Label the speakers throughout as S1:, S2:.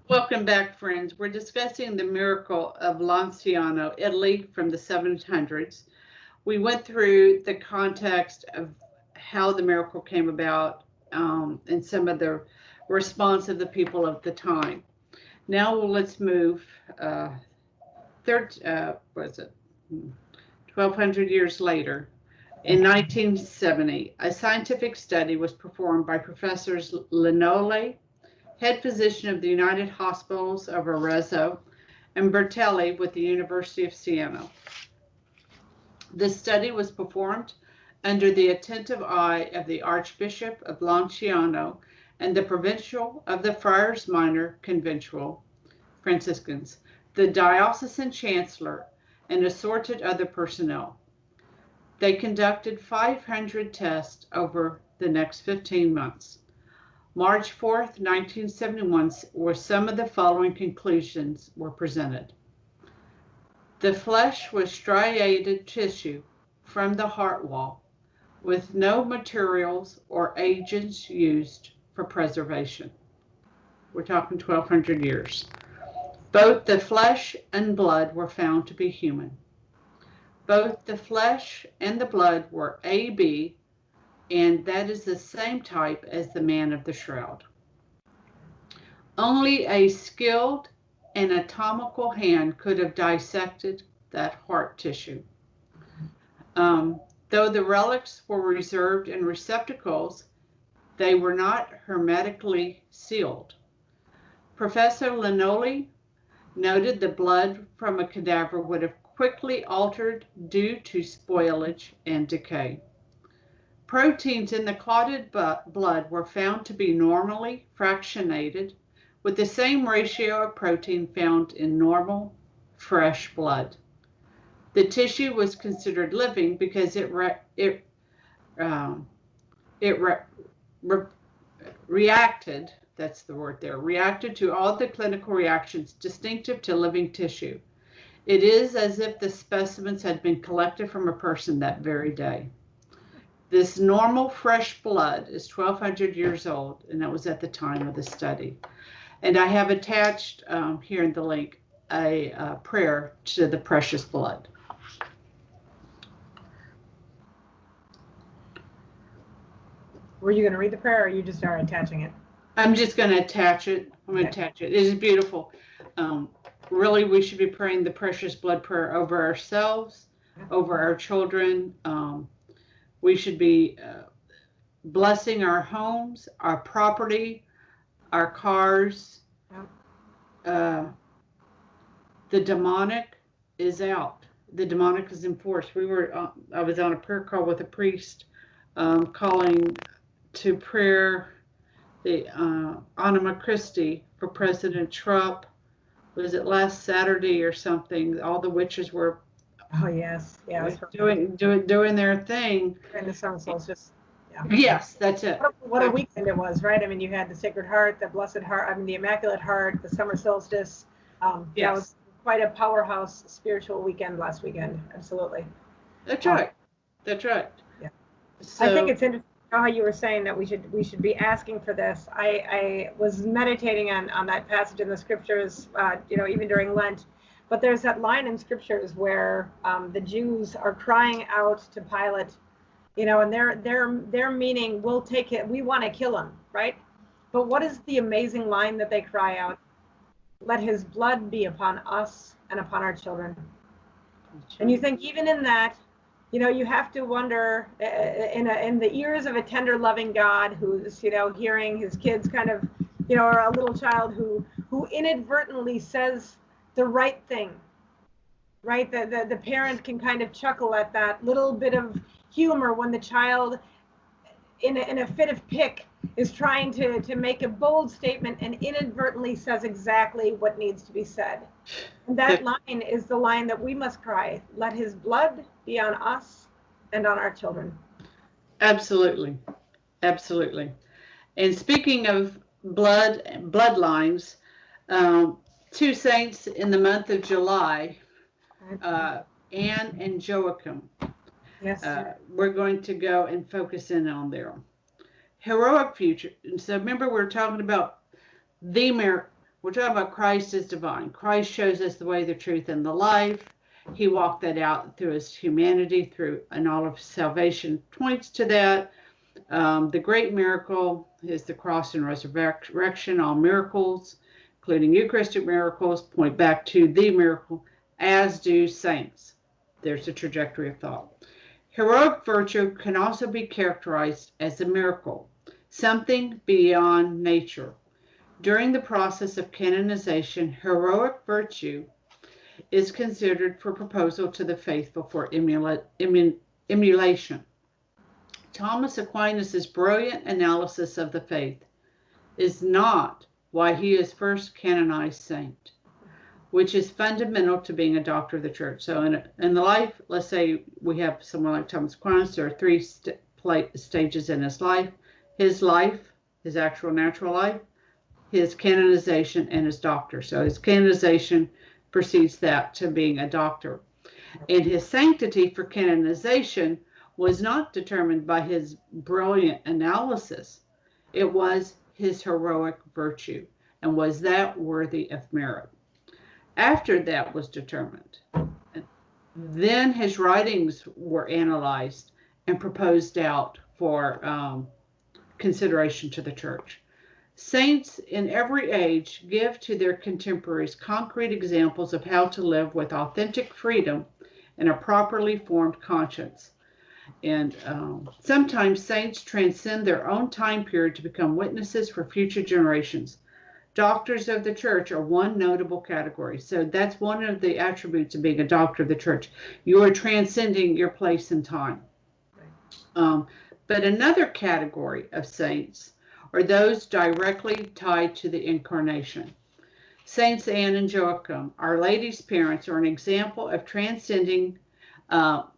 S1: Welcome back, friends. We're discussing the miracle of Lanciano, Italy from the 700s. We went through the context of how the miracle came about and some of the response of the people of the time. Now let's move was it 1,200 years later. In 1970, a scientific study was performed by Professors Linole, head physician of the United Hospitals of Arezzo, and Bertelli with the University of Siena. The study was performed under the attentive eye of the Archbishop of Lanciano and the Provincial of the Friars Minor Conventual Franciscans, the diocesan chancellor, and assorted other personnel. They conducted 500 tests over the next 15 months. March 4th, 1971, where some of the following conclusions were presented. The flesh was striated tissue from the heart wall with no materials or agents used for preservation. We're talking 1,200 years. Both the flesh and blood were found to be human. Both the flesh and the blood were AB, and that is the same type as the man of the shroud. Only a skilled anatomical hand could have dissected that heart tissue. Though the relics were reserved in receptacles, they were not hermetically sealed. Professor Linole noted the blood from a cadaver would have quickly altered due to spoilage and decay. Proteins in the clotted blood were found to be normally fractionated with the same ratio of protein found in normal, fresh blood. The tissue was considered living because it reacted, that's the word there, reacted to all the clinical reactions distinctive to living tissue. It is as if the specimens had been collected from a person that very day. This normal fresh blood is 1,200 years old, and that was at the time of the study. And I have attached here in the link a prayer to the precious blood.
S2: Were you going to read the prayer, or you just are attaching it?
S1: I'm just going to attach it. I'm going to attach it. It is beautiful. Really, we should be praying the precious blood prayer over ourselves, over our children. We should be blessing our homes, our property, our cars. The demonic is out. The demonic is enforced. I was on a prayer call with a priest calling to prayer the Anima Christi for President Trump. Was it last Saturday or something? All the witches were doing their thing.
S2: And the summer solstice.
S1: Yeah. Yes, that's it.
S2: What a weekend it was, right? I mean, you had the Sacred Heart, the Blessed Heart, the Immaculate Heart, the summer solstice. That was quite a powerhouse spiritual weekend last weekend. Absolutely.
S1: That's right. That's right.
S2: Yeah. So, I think it's interesting how you were saying that we should be asking for this. I was meditating on that passage in the scriptures, even during Lent. But there's that line in scriptures where the Jews are crying out to Pilate, and their meaning, we'll take it, we want to kill him, right? But what is the amazing line that they cry out? Let his blood be upon us and upon our children. And you think even in that, you have to wonder in the ears of a tender, loving God who's, hearing his kids kind of, or a little child who inadvertently says the right thing, right? The parent can kind of chuckle at that little bit of humor when the child, in a fit of pique, is trying to make a bold statement and inadvertently says exactly what needs to be said. And that line is the line that we must cry. Let his blood be on us and on our children.
S1: Absolutely. Absolutely. And speaking of bloodlines, two saints in the month of July, Anne and Joachim.
S2: Yes.
S1: We're going to go and focus in on their heroic future. And so remember, we're talking about the We're talking about Christ as divine. Christ shows us the way, the truth, and the life. He walked that out through his humanity, and all of salvation points to that. The great miracle is the cross and resurrection. All miracles, including Eucharistic miracles, point back to the miracle, as do saints. There's the trajectory of thought. Heroic virtue can also be characterized as a miracle, something beyond nature. During the process of canonization, heroic virtue is considered for proposal to the faithful for emulation. Thomas Aquinas' brilliant analysis of the faith is not why he is first canonized saint, which is fundamental to being a doctor of the church. So in the life, let's say we have someone like Thomas Aquinas, there are three stages in his life, his actual natural life, his canonization, and his doctor. So his canonization precedes that to being a doctor. And his sanctity for canonization was not determined by his brilliant analysis. It was his heroic virtue, and was that worthy of merit. After that was determined, then his writings were analyzed and proposed out for consideration to the church. Saints in every age give to their contemporaries concrete examples of how to live with authentic freedom and a properly formed conscience. And sometimes saints transcend their own time period to become witnesses for future generations. Doctors of the church are one notable category. So that's one of the attributes of being a doctor of the church. You are transcending your place in time. But another category of saints are those directly tied to the incarnation. Saints Anne and Joachim, Our Lady's parents, are an example of transcending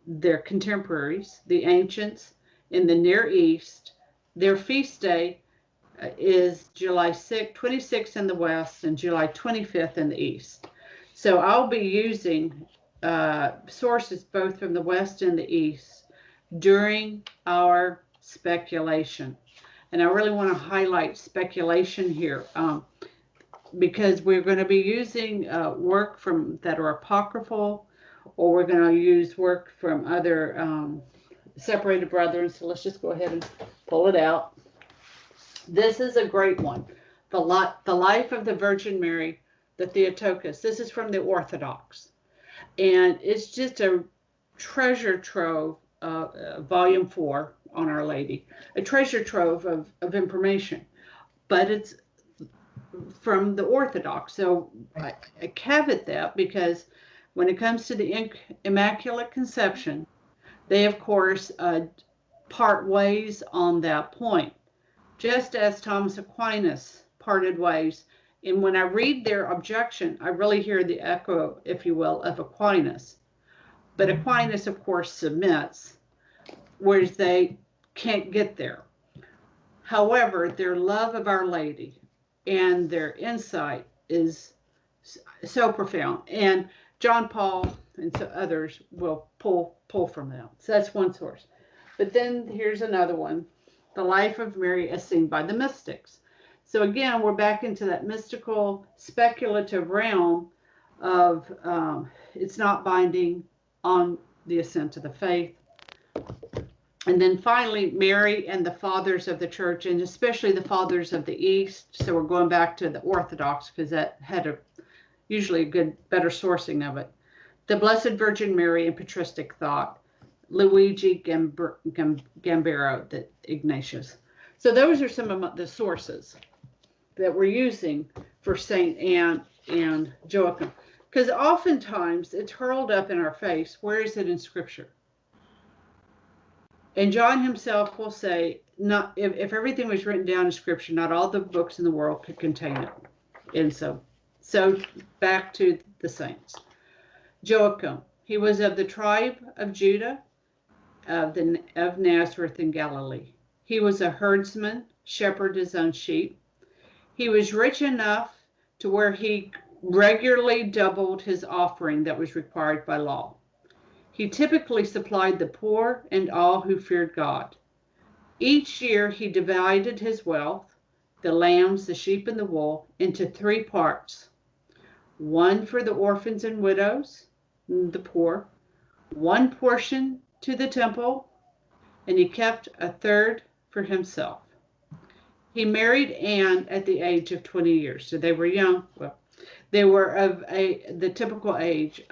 S1: their contemporaries, the ancients in the Near East. Their feast day is July 26th in the West and July 25th in the East. So I'll be using sources both from the West and the East during our speculation. And I really want to highlight speculation here because we're going to be using work that are apocryphal, or we're going to use work from other separated brethren. So let's just go ahead and pull it out. This is a great one. The Life of the Virgin Mary, the Theotokos. This is from the Orthodox. And it's just a treasure trove, volume 4 on Our Lady. A treasure trove of information. But it's from the Orthodox. So I caveat that because when it comes to the Immaculate Conception, they, of course, part ways on that point, just as Thomas Aquinas parted ways. And when I read their objection, I really hear the echo, if you will, of Aquinas. But Aquinas, of course, submits, whereas they can't get there. However, their love of Our Lady and their insight is so profound. And John Paul and so others will pull from them. So that's one source. But then here's another one, The Life of Mary as Seen by the Mystics. So again, we're back into that mystical, speculative realm of it's not binding on the assent of the faith. And then finally, Mary and the fathers of the church, and especially the fathers of the East. So we're going back to the Orthodox because that had usually a better sourcing of it. The Blessed Virgin Mary in patristic thought. Luigi Gambero, the Ignatius. So those are some of the sources that we're using for Saint Anne and Joachim. Because oftentimes it's hurled up in our face, where is it in Scripture? And John himself will say, not if everything was written down in Scripture, not all the books in the world could contain it. And so back to the saints. Joachim, he was of the tribe of Judah, of Nazareth in Galilee. He was a herdsman, shepherded his own sheep. He was rich enough to where he regularly doubled his offering that was required by law. He typically supplied the poor and all who feared God. Each year he divided his wealth, the lambs, the sheep, and the wool into 3 parts. One for the orphans and widows, the poor, one portion to the temple, and he kept a third for himself. He married Anne at the age of 20 years, so they were young. Well, they were of the typical age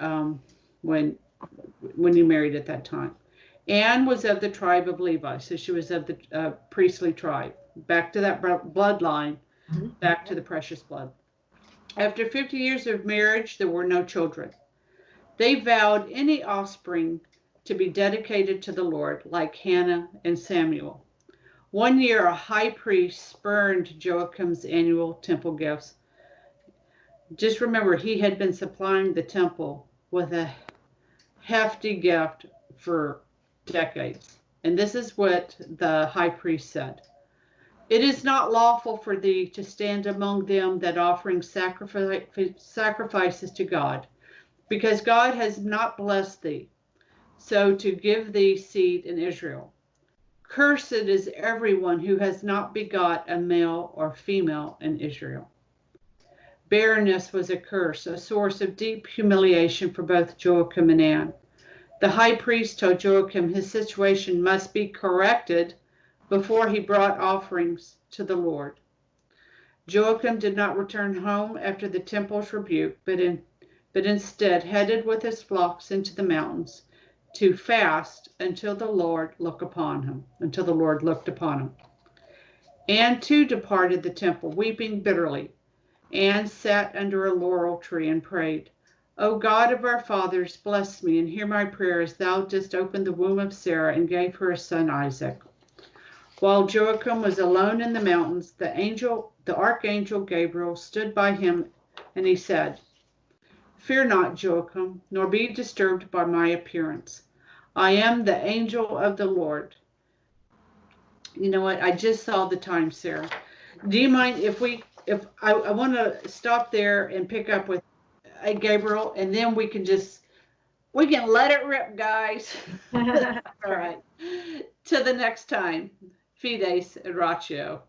S1: when you married at that time. Anne was of the tribe of Levi, so she was of the priestly tribe. Back to that bloodline, back to the precious blood. After 50 years of marriage, there were no children. They vowed any offspring to be dedicated to the Lord, like Hannah and Samuel. One year, a high priest spurned Joachim's annual temple gifts. Just remember, he had been supplying the temple with a hefty gift for decades. And this is what the high priest said. It is not lawful for thee to stand among them that offering sacrifices to God, because God has not blessed thee, so to give thee seed in Israel. Cursed is everyone who has not begot a male or female in Israel. Barrenness was a curse, a source of deep humiliation for both Joachim and Anne. The high priest told Joachim his situation must be corrected before he brought offerings to the Lord. Joachim did not return home after the temple's rebuke, but instead headed with his flocks into the mountains to fast until the Lord looked upon him. Anne too departed the temple, weeping bitterly. Anne sat under a laurel tree and prayed, O God of our fathers, bless me and hear my prayer as thou didst open the womb of Sarah and gave her a son Isaac. While Joachim was alone in the mountains, the archangel Gabriel stood by him, and he said, Fear not, Joachim, nor be disturbed by my appearance. I am the angel of the Lord. You know what? I just saw the time, Sarah. Do you mind if I want to stop there and pick up with Gabriel, and then we can let it rip, guys. All right. Till the next time. Fides et Ratio.